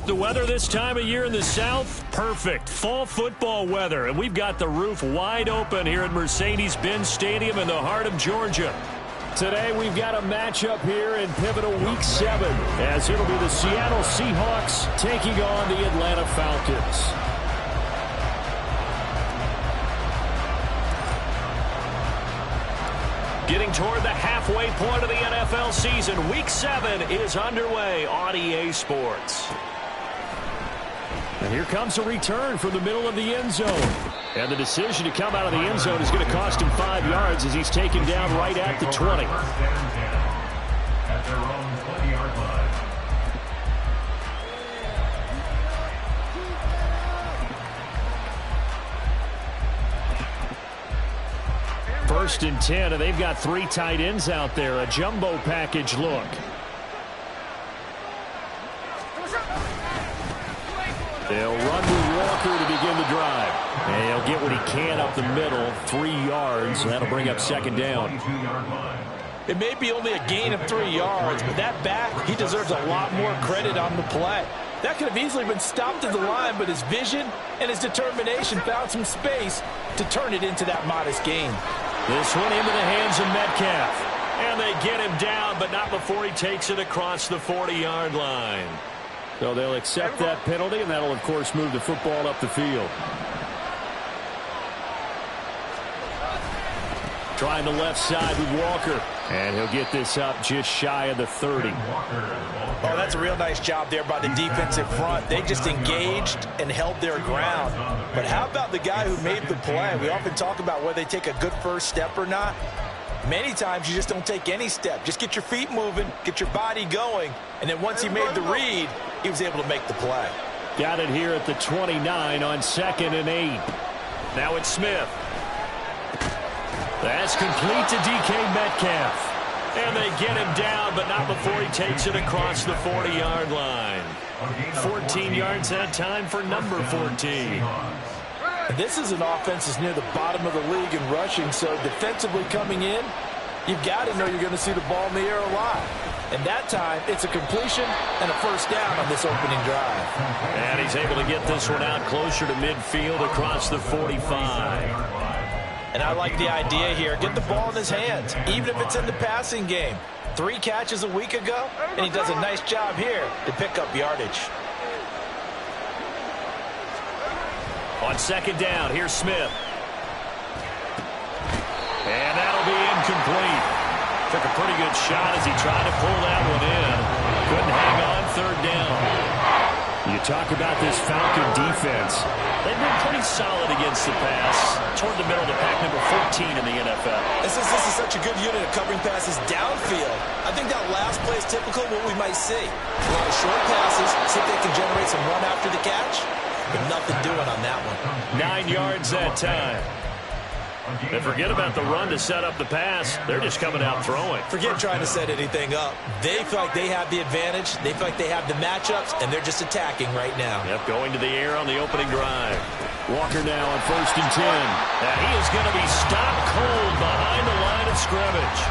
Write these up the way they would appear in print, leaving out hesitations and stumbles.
The weather this time of year in the South, perfect. Fall football weather, and we've got the roof wide open here at Mercedes-Benz Stadium in the heart of Georgia. Today we've got a matchup here in pivotal Week 7, as it'll be the Seattle Seahawks taking on the Atlanta Falcons. Getting toward the halfway point of the NFL season, Week 7 is underway on EA Sports. And here comes a return from the middle of the end zone. And the decision to come out of the end zone is going to cost him 5 yards as he's taken down right at the 20. At their own 20-yard line. First and 10, and they've got 3 tight ends out there. A jumbo package look. They'll run with Walker to begin the drive. And he'll get what he can up the middle, 3 yards. That'll bring up second down. It may be only a gain of 3 yards, but that back, he deserves a lot more credit on the play. That could have easily been stopped at the line, but his vision and his determination found some space to turn it into that modest gain. This one into the hands of Metcalf. And they get him down, but not before he takes it across the 40-yard line. So they'll accept that penalty, and that'll, of course, move the football up the field. Trying the left side with Walker. And he'll get this up just shy of the 30. Oh, that's a real nice job there by the defensive front. They just engaged and held their ground. But how about the guy who made the play? We often talk about whether they take a good first step or not. Many times you just don't take any step. Just get your feet moving, get your body going, and then once he made the read, he was able to make the play. Got it here at the 29 on 2nd and 8. Now it's Smith. That's complete to DK Metcalf. And they get him down, but not before he takes it across the 40-yard line. 14 yards that time for number 14. This is an offense that's near the bottom of the league in rushing, so defensively coming in, you've got to know you're going to see the ball in the air a lot. And that time, it's a completion and a first down on this opening drive. And he's able to get this one out closer to midfield across the 45. And I like the idea here. Get the ball in his hands, even if it's in the passing game. 3 catches a week ago, and he does a nice job here to pick up yardage. On 2nd down, here's Smith. And that'll be incomplete. Took a pretty good shot as he tried to pull that one in. Couldn't hang on 3rd down. You talk about this Falcon defense. They've been pretty solid against the pass. Toward the middle of the pack, number 14 in the NFL. This is such a good unit of covering passes downfield. I think that last play is typical of what we might see. A lot of short passes, see if they can generate some run after the catch. But nothing doing on that one. 9 yards that time. And forget about the run to set up the pass. They're just coming out throwing. Forget trying to set anything up. They feel like they have the advantage. They feel like they have the matchups, and they're just attacking right now. Yep, going to the air on the opening drive. Walker now on 1st and 10. Now he is going to be stopped cold behind the line of scrimmage.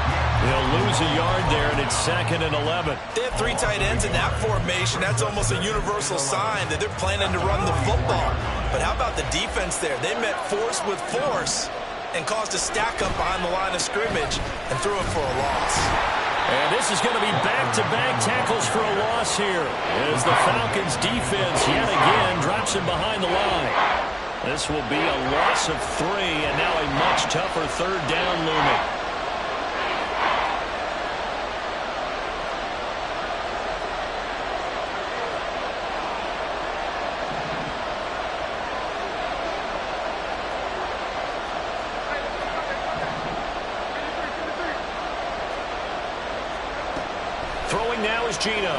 They'll lose a yard there, and it's 2nd and 11. They have 3 tight ends in that formation. That's almost a universal sign that they're planning to run the football. But how about the defense there? They met force with force and caused a stack up behind the line of scrimmage and threw it for a loss. And this is going to be back-to-back tackles for a loss here as the Falcons defense yet again drops him behind the line. This will be a loss of 3 and now a much tougher 3rd down looming. Throwing now is Gino.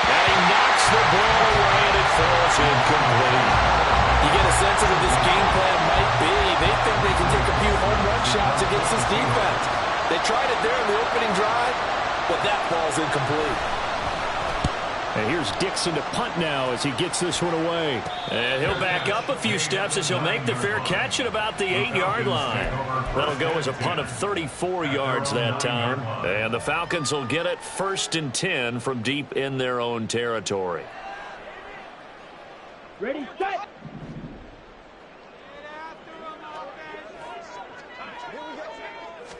And he knocks the ball away, and it falls incomplete. You get a sense of what this game plan might be. They think they can take a few home run shots against this defense. They tried it there in the opening drive, but that ball's incomplete. And here's Dixon to punt now as he gets this one away. And he'll back up a few steps as he'll make the fair catch at about the 8-yard line. That'll go as a punt of 34 yards that time. And the Falcons will get it 1st and 10 from deep in their own territory. Ready, set.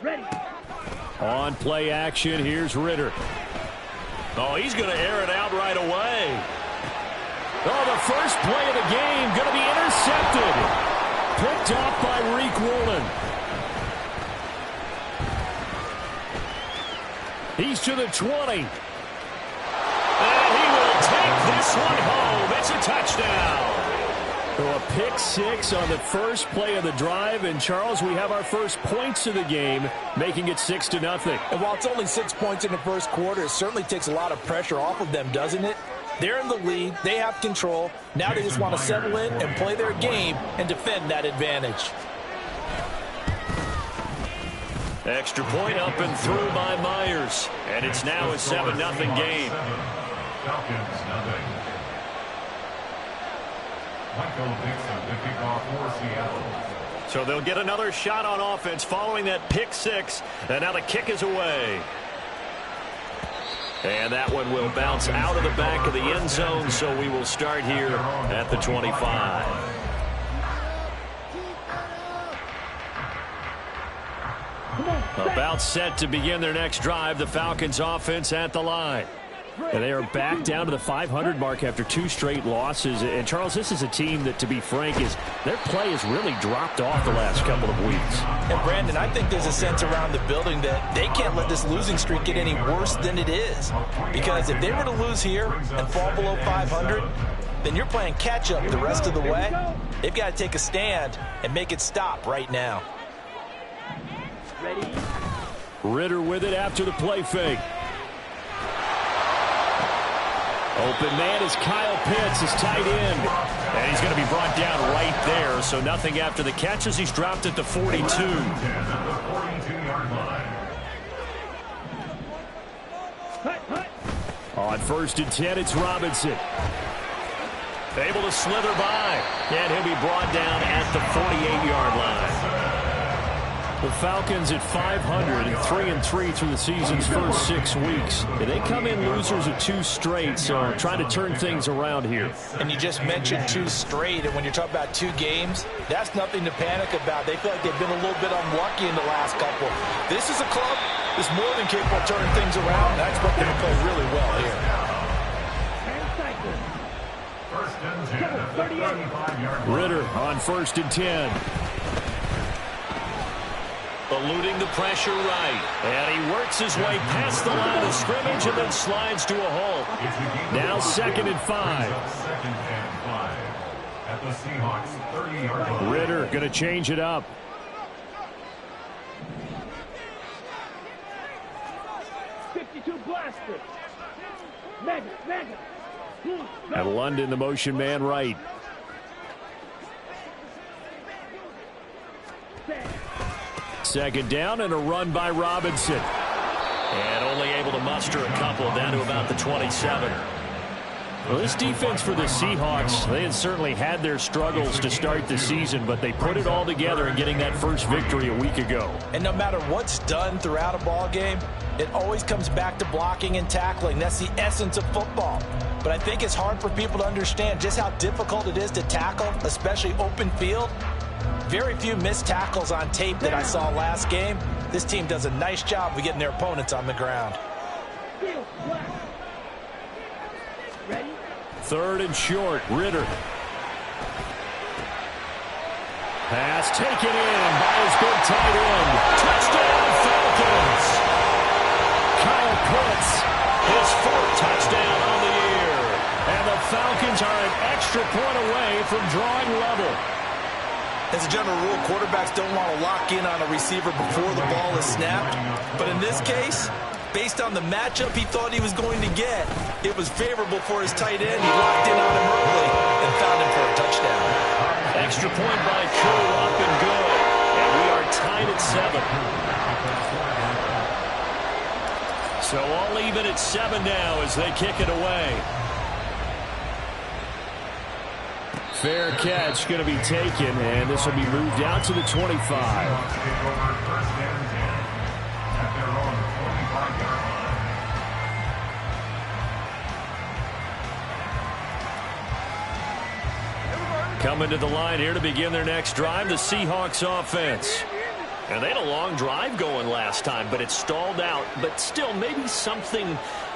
Ready. On play action, here's Ritter. Oh, he's going to air it out right away. Oh, the first play of the game going to be intercepted. Picked off by Reek Woolen. He's to the 20. And he will take this one home. It's a touchdown. So a pick 6 on the first play of the drive. And, Charles, we have our first points of the game, making it 6-0. And while it's only 6 points in the first quarter, it certainly takes a lot of pressure off of them, doesn't it? They're in the lead. They have control. Now they just want to settle in and play their game and defend that advantage. Extra point up and through by Myers. And it's now a 7-0 game. Falcons, nothing. Michael Dixon, the kickoff for Seattle. So they'll get another shot on offense following that pick 6. And now the kick is away. And that one will bounce out of the back of the end zone, so we will start here at the 25. About set to begin their next drive, the Falcons offense at the line. And they are back down to the 500 mark after 2 straight losses. And, Charles, this is a team that, to be frank, their play has really dropped off the last couple of weeks. And, Brandon, I think there's a sense around the building that they can't let this losing streak get any worse than it is. Because if they were to lose here and fall below 500, then you're playing catch-up the rest of the way. They've got to take a stand and make it stop right now. Ready. Ritter with it after the play fake. Open man is Kyle Pitts, his tight end. And he's going to be brought down right there. So nothing after the catch as he's dropped at the 42. On 1st and 10, it's Robinson. Able to slither by. And he'll be brought down at the 48-yard line. The Falcons at 500 and 3-3 through the season's first 6 weeks. And they come in losers of 2 straight, so trying to turn things around here. And you just mentioned 2 straight, and when you're talking about 2 games, that's nothing to panic about. They feel like they've been a little bit unlucky in the last couple. This is a club that's more than capable of turning things around, and I expect them to play really well here. Ritter on 1st and 10. Eluding the pressure right. And he works his way past the line of scrimmage and then slides to a hole. Now 2nd and 5. At the Seahawks 30-yard line. Ritter going to change it up. Blaster. Mega. And London, the motion man right. Second down and a run by Robinson. And only able to muster a couple down to about the 27. Well, this defense for the Seahawks, they had certainly had their struggles to start the season, but they put it all together in getting that first victory a week ago. And no matter what's done throughout a ball game, it always comes back to blocking and tackling. That's the essence of football. But I think it's hard for people to understand just how difficult it is to tackle, especially open field. Very few missed tackles on tape that I saw last game. This team does a nice job of getting their opponents on the ground. 3rd and short, Ritter. Pass taken in by his big tight end. Touchdown, Falcons! Kyle Pitts, his 4th touchdown on the year. And the Falcons are an extra point away from drawing level. As a general rule, quarterbacks don't want to lock in on a receiver before the ball is snapped. But in this case, based on the matchup he thought he was going to get, it was favorable for his tight end. He locked in on him early and found him for a touchdown. Extra point by Crew, up and good. And we are tied at 7. So all even at 7 now as they kick it away. Fair catch going to be taken, and this will be moved out to the 25. Coming to the line here to begin their next drive, the Seahawks offense. And they had a long drive going last time, but it stalled out. But still, maybe something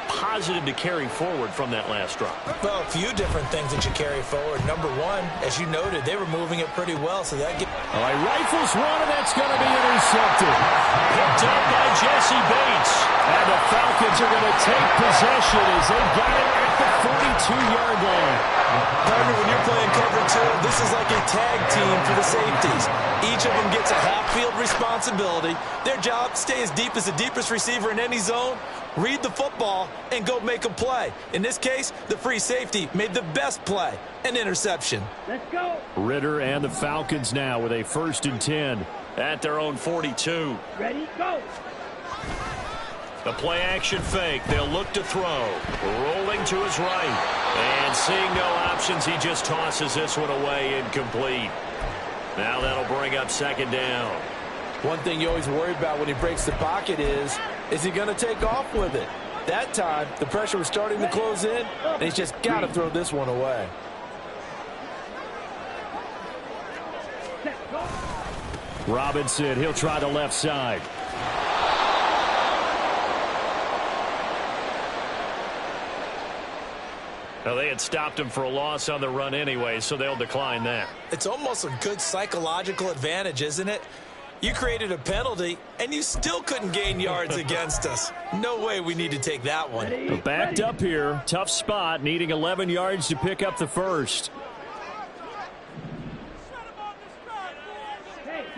positive to carry forward from that last drive. Well, a few different things that you carry forward. Number one, as you noted, they were moving it pretty well. So that all right, rifles one, and that's going to be intercepted. Picked up by Jesse Bates. And the Falcons are going to take possession as they've got it at the 42-yard line. Remember, when you're playing cover two, this is like a tag team for the safeties. Each of them gets a half-field responsibility. Their job, stay as deep as the deepest receiver in any zone, read the football, and go make a play. In this case, the free safety made the best play, an interception. Let's go. Ritter and the Falcons now with a 1st and 10 at their own 42. Ready, go. The play action fake. They'll look to throw. Rolling to his right. And seeing no options, he just tosses this one away incomplete. Now that'll bring up 2nd down. One thing you always worry about when he breaks the pocket is he going to take off with it? That time, the pressure was starting to close in, and he's just got to throw this one away. Robinson, he'll try the left side. Well, they had stopped him for a loss on the run anyway, so they'll decline that. It's almost a good psychological advantage, isn't it? You created a penalty, and you still couldn't gain yards against us. No way we need to take that one. Backed up here. Tough spot, needing 11 yards to pick up the first.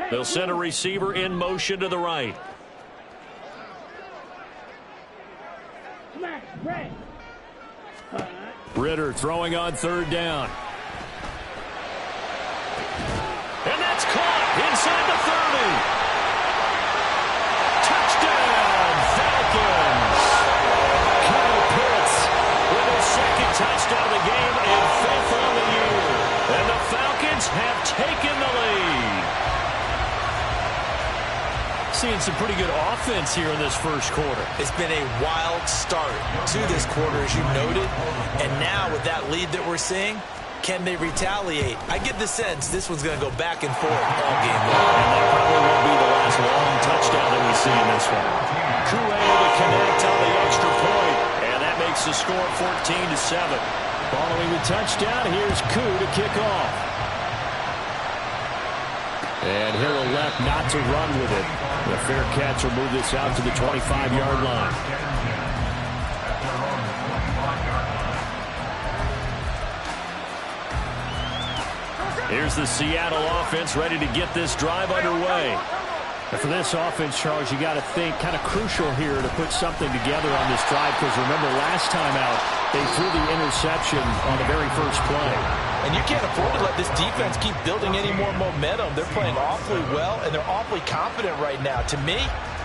They'll send a receiver in motion to the right. Smash, Ray. Ritter throwing on 3rd down. And that's caught inside the 30. Touchdown, Falcons. Kyle Pitts with his 2nd touchdown of the game and 5th on the year. And the Falcons have taken the lead. Seeing some pretty good offense here in this first quarter. It's been a wild start to this quarter, as you noted. And now with that lead that we're seeing, can they retaliate? I get the sense this one's going to go back and forth all game long. And that probably won't be the last long touchdown that we see in this one. Koo able to connect on the extra point. And that makes the score 14-7. Following the touchdown, here's Koo to kick off. And he'll elect not to run with it. The fair catch will move this out to the 25-yard line. Here's the Seattle offense ready to get this drive underway. And for this offense, Charles, you got to think kind of crucial here to put something together on this drive, because remember last time out, they threw the interception on the very first play. And you can't afford to let this defense keep building any more momentum. They're playing awfully well, and they're awfully confident right now. To me,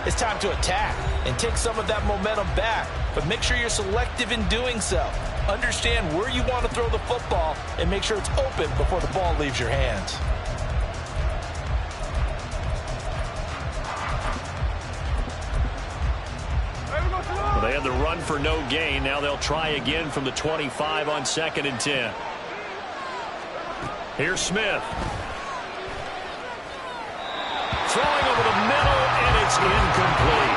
it's time to attack and take some of that momentum back. But make sure you're selective in doing so. Understand where you want to throw the football and make sure it's open before the ball leaves your hands. Well, they had the run for no gain. Now they'll try again from the 25 on 2nd and 10. Here's Smith. Throwing over the middle, and it's incomplete.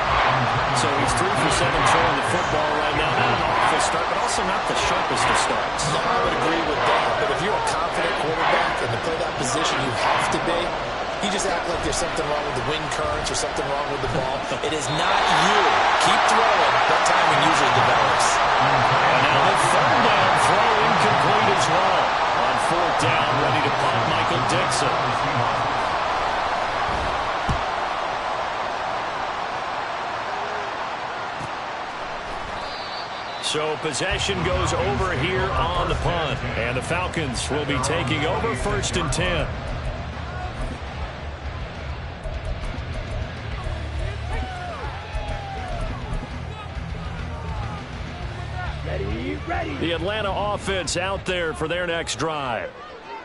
So he's 3 for 7 throwing the football right now. Not an awful start, but also not the sharpest of starts. No, I would agree with that. But if you're a confident quarterback and to play that position, you have to be. You just act like there's something wrong with the wind currents or something wrong with the ball. It is not you. Keep throwing. That timing usually develops. And now the 3rd down throw incomplete as well. On 4th down, ready to punt, Michael Dixon. So possession goes over here on the punt. And the Falcons will be taking over 1st and 10. The Atlanta offense out there for their next drive.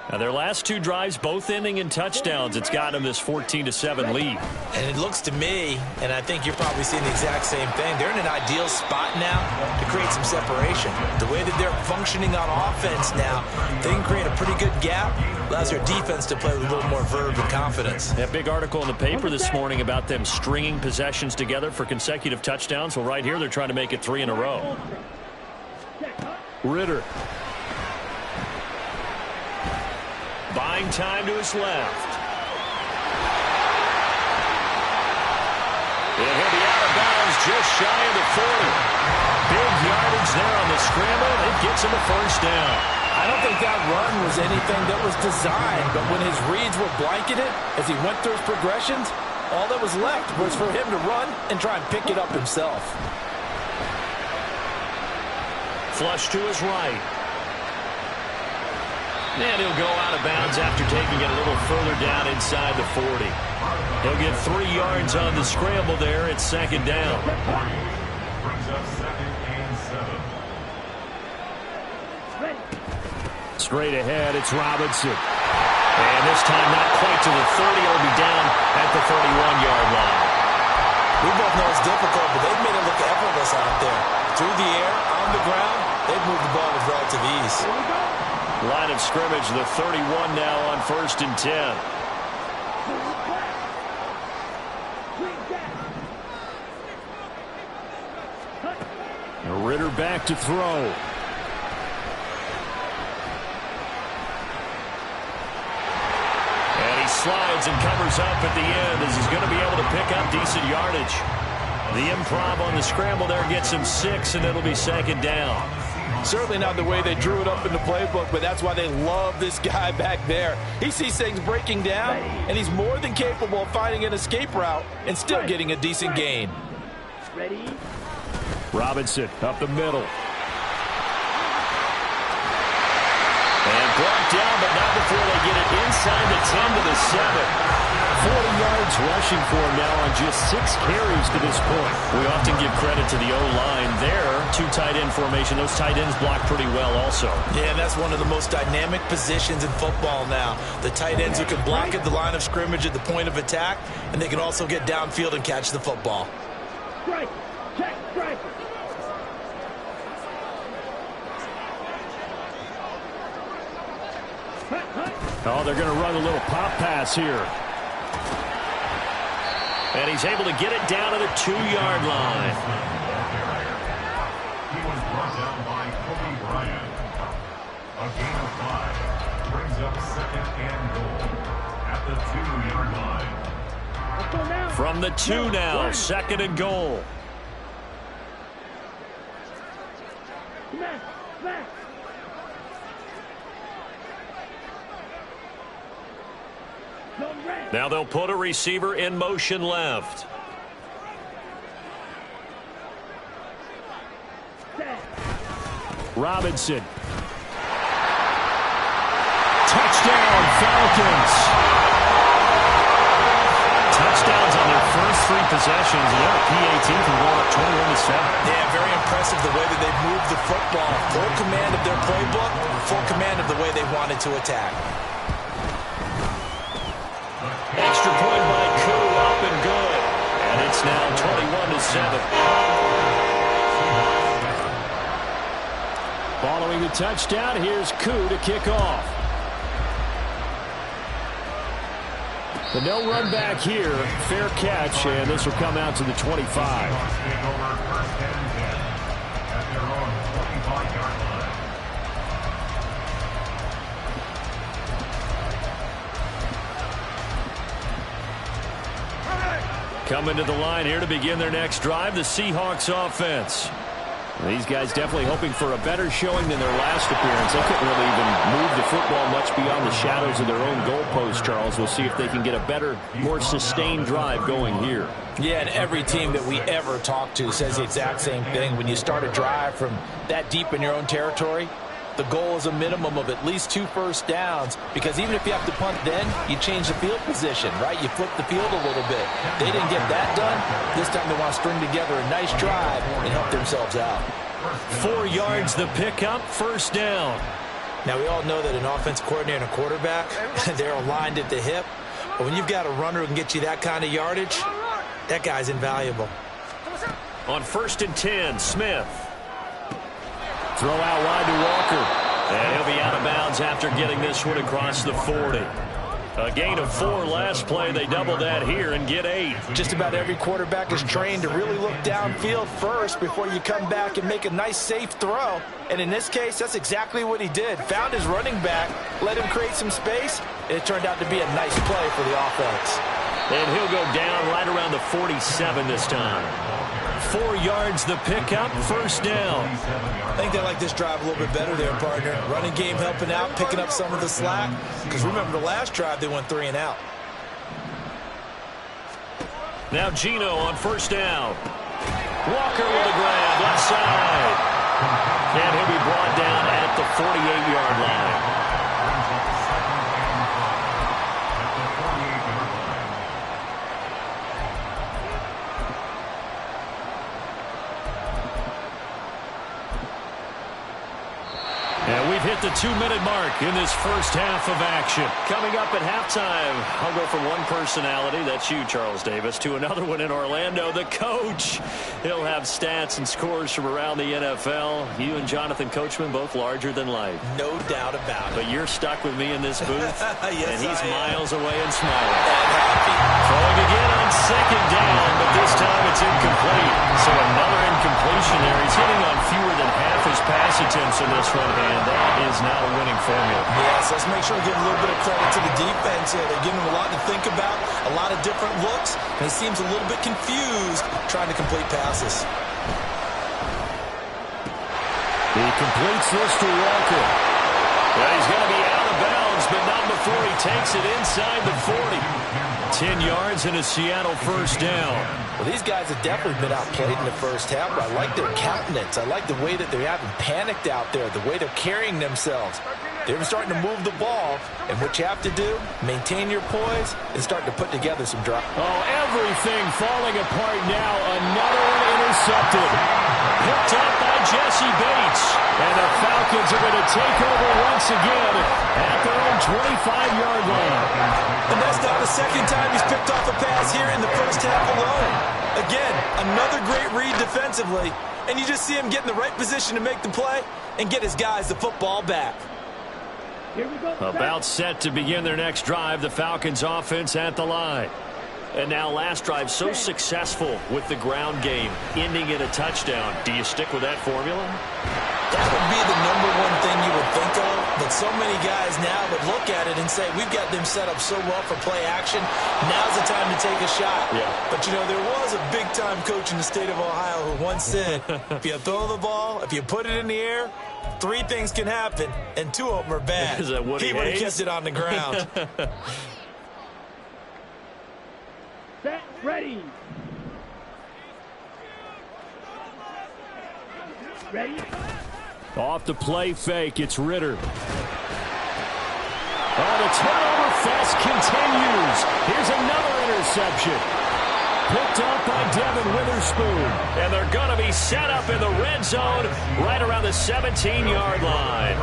Now, their last two drives, both ending in touchdowns. It's gotten them this 14-7 lead. And it looks to me, and I think you're probably seeing the exact same thing, they're in an ideal spot now to create some separation. The way that they're functioning on offense now, they can create a pretty good gap. Allows their defense to play with a little more verve and confidence. That big article in the paper this morning about them stringing possessions together for consecutive touchdowns. Well, right here, they're trying to make it 3 in a row. Ritter. Buying time to his left. And he'll be out of bounds just shy of the 40. Big yardage there on the scramble. It gets him a first down. I don't think that run was anything that was designed, but when his reads were blanketed as he went through his progressions, all that was left was for him to run and try and pick it up himself. Flush to his right. And he'll go out of bounds after taking it a little further down inside the 40. He'll get 3 yards on the scramble there. It's second down. Brings up 2nd and 7. Straight ahead, it's Robinson. And this time not quite to the 30. It'll be down at the 31-yard line. We both know it's difficult, but they've made it look effortless out there. Through the air, on the ground, they've moved the ball with relative ease. Line of scrimmage, the 31 now on 1st and 10. Ritter back to throw. And he slides and covers up at the end as he's going to be able to pick up decent yardage. The improv on the scramble there gets him 6, and it'll be second down. Certainly not the way they drew it up in the playbook, but that's why they love this guy back there. He sees things breaking down, and he's more than capable of finding an escape route and still getting a decent gain. Ready? Robinson up the middle. And brought down, but not before they get it inside the 10 to the 7. 40 yards rushing for him now on just 6 carries to this point. We often give credit to the O-line there. 2 tight end formation. Those tight ends block pretty well also. Yeah, that's one of the most dynamic positions in football now. The tight ends who can block at the line of scrimmage at the point of attack, and they can also get downfield and catch the football. Strike. Check. Strike. Oh, they're going to run a little pop pass here. And he's able to get it down to the 2-yard line. He was brought down by Kobe Bryant. A gain of 5 brings up 2nd and goal at the 2-yard line. From the 2 now, 2nd and goal. Now they'll put a receiver in motion left. Robinson. Touchdown, Falcons. Touchdowns on their first 3 possessions, and they're a PAT from going up 21-7. Yeah, very impressive the way that they've moved the football. Full command of their playbook, full command of the way they wanted to attack. Extra point by Koo, up and good. And it's now 21-7. Following the touchdown, here's Koo to kick off. The no run back here, fair catch, and this will come out to the 25. Coming to the line here to begin their next drive, the Seahawks offense. These guys definitely hoping for a better showing than their last appearance. They couldn't really even move the football much beyond the shadows of their own goalpost, Charles. We'll see if they can get a better, more sustained drive going here. Yeah, and every team that we ever talk to says the exact same thing. When you start a drive from that deep in your own territory, the goal is a minimum of at least 2 first downs, because even if you have to punt then, you change the field position, right? You flip the field a little bit. They didn't get that done. This time they want to string together a nice drive and help themselves out. 4 yards the pickup, first down. Now, we all know that an offense coordinator and a quarterback, they're aligned at the hip. But when you've got a runner who can get you that kind of yardage, that guy's invaluable. On 1st and 10, Smith. Throw out wide to Walker. And he'll be out of bounds after getting this one across the 40. A gain of 4 last play. They double that here and get 8. Just about every quarterback is trained to really look downfield first before you come back and make a nice, safe throw. And in this case, that's exactly what he did. Found his running back, let him create some space, and it turned out to be a nice play for the offense. And he'll go down right around the 47 this time. 4 yards the pickup, first down. I think they like this drive a little bit better there, partner. Running game helping out, picking up some of the slack. Because remember, the last drive, they went 3 and out. Now Gino on first down. Walker with a grab, left side. And he'll be brought down at the 48-yard line. And we've hit the 2-minute mark in this first half of action. Coming up at halftime, I'll go from one personality, that's you, Charles Davis, to another one in Orlando, the coach. He'll have stats and scores from around the NFL. You and Jonathan Coachman, both larger than life. No doubt about it. But you're stuck with me in this booth, yes, and he's I am. miles away and smiling. And happy. Throwing again on 2nd down, but this time it's incomplete. So another incompletion there. He's hitting on fewer than half his pass attempts in this one, and that is not a winning formula. Yes, let's make sure we give a little bit of credit to the defense here. They're giving him a lot to think about, a lot of different looks, and he seems a little bit confused trying to complete passes. He completes this to Walker. Well, he's going to be out of bounds, but not before he takes it inside the 40. 10 yards and a Seattle first down. Well, these guys have definitely been outplayed in the first half, but I like their countenance. I like the way that they haven't panicked out there, the way they're carrying themselves. They're starting to move the ball, and what you have to do, maintain your poise and start to put together some drives. Oh, everything falling apart now. Another one intercepted. Picked up by Jesse Bates. And the Falcons are going to take over once again at their own 25-yard line. And that's not the second time he's picked off a pass here in the first half alone. Again, another great read defensively, and you just see him get in the right position to make the play and get his guys the football back. Here we go. About set to begin their next drive, the Falcons offense at the line. And now last drive so successful with the ground game, ending in a touchdown. Do you stick with that formula? That would be the #1 thing you would think of, but so many guys now would look at it and say, we've got them set up so well for play action, now's the time to take a shot. Yeah. But, you know, there was a big-time coach in the state of Ohio who once said, if you throw the ball, if you put it in the air, 3 things can happen, and 2 of them are bad. Is that Woody He would have Hayes? kept it on the ground. Set, ready. Ready. Off the play fake, it's Ritter. Oh, the turnover fest continues. Here's another interception. Picked up by Devin Witherspoon. And they're going to be set up in the red zone right around the 17-yard line.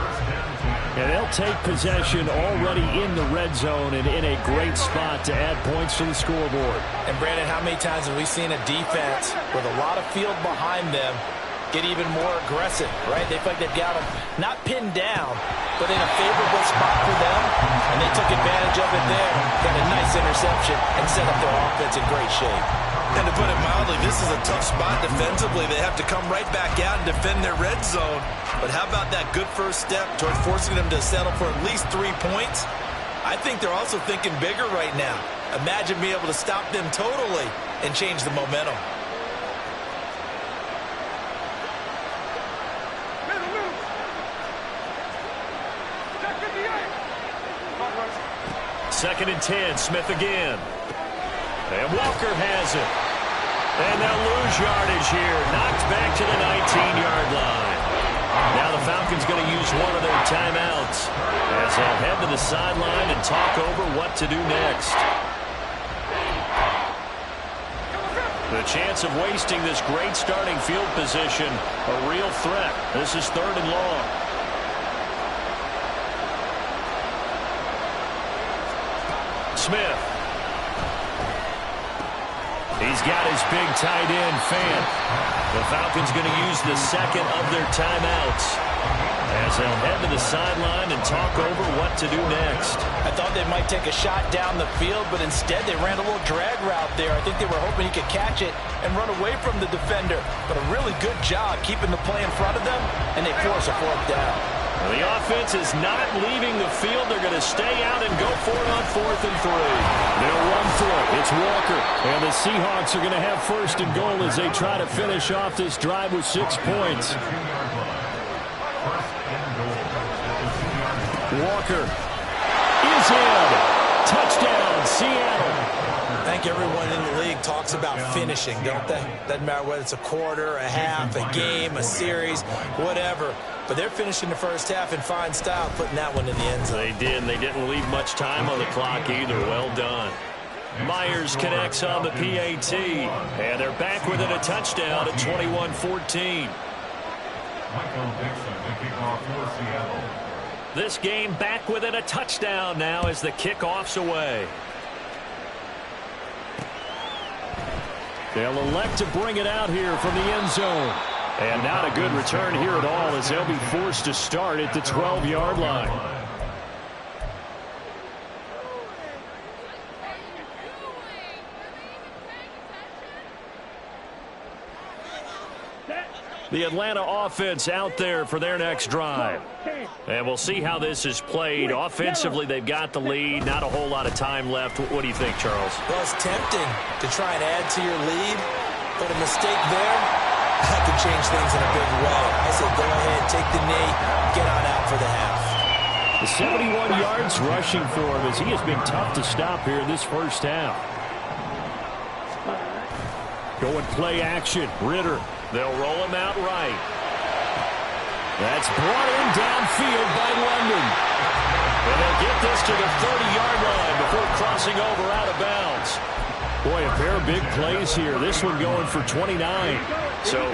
And they'll take possession already in the red zone and in a great spot to add points to the scoreboard. And, Brandon, how many times have we seen a defense with a lot of field behind them get even more aggressive, right? They feel like they've got them not pinned down, but in a favorable spot for them, and they took advantage of it there, got a nice interception, and set up their offense in great shape. And to put it mildly, this is a tough spot defensively. They have to come right back out and defend their red zone. But how about that good first step toward forcing them to settle for at least 3 points? I think they're also thinking bigger right now. Imagine being able to stop them totally and change the momentum. Second and 10, Smith again. And Walker has it. And they'll lose yardage here. Knocked back to the 19-yard line. Now the Falcons going to use one of their timeouts as they'll head to the sideline and talk over what to do next. The chance of wasting this great starting field position, a real threat. This is 3rd and long. Smith. He's got his big tight end, Fant. The Falcons going to use the second of their timeouts as they'll head to the sideline and talk over what to do next. I thought they might take a shot down the field, but instead they ran a little drag route there. I think they were hoping he could catch it and run away from the defender. But a really good job keeping the play in front of them, and they force a 4th down. Well, the offense is not leaving the field. They're going to stay out and go for it on 4th and 3. They'll run for it. It's Walker. And the Seahawks are going to have 1st and goal as they try to finish off this drive with 6 points. Walker is in. Touchdown, Seattle. I think everyone in the league talks about finishing, don't they? Doesn't matter whether it's a quarter, a half, a game, a series, whatever. But they're finishing the first half in fine style, putting that one in the end zone. They did, and they didn't leave much time on the clock either. Well done. Myers connects on the PAT, and they're back within a touchdown at 21-14. This game back within a touchdown now as the kickoff's away. They'll elect to bring it out here from the end zone. And not a good return here at all as they'll be forced to start at the 12-yard line. The Atlanta offense out there for their next drive. And we'll see how this is played. Offensively, they've got the lead. Not a whole lot of time left. What do you think, Charles? Well, it's tempting to try and add to your lead, but a mistake there, that could change things in a big way. I said go ahead, take the knee, get on out for the half. The 71 yards rushing for him as he has been tough to stop here in this first half. Going play action. Ritter. They'll roll him out right. That's brought in downfield by London. And they'll get this to the 30-yard line before crossing over out of bounds. Boy, a pair of big plays here. This one going for 29. So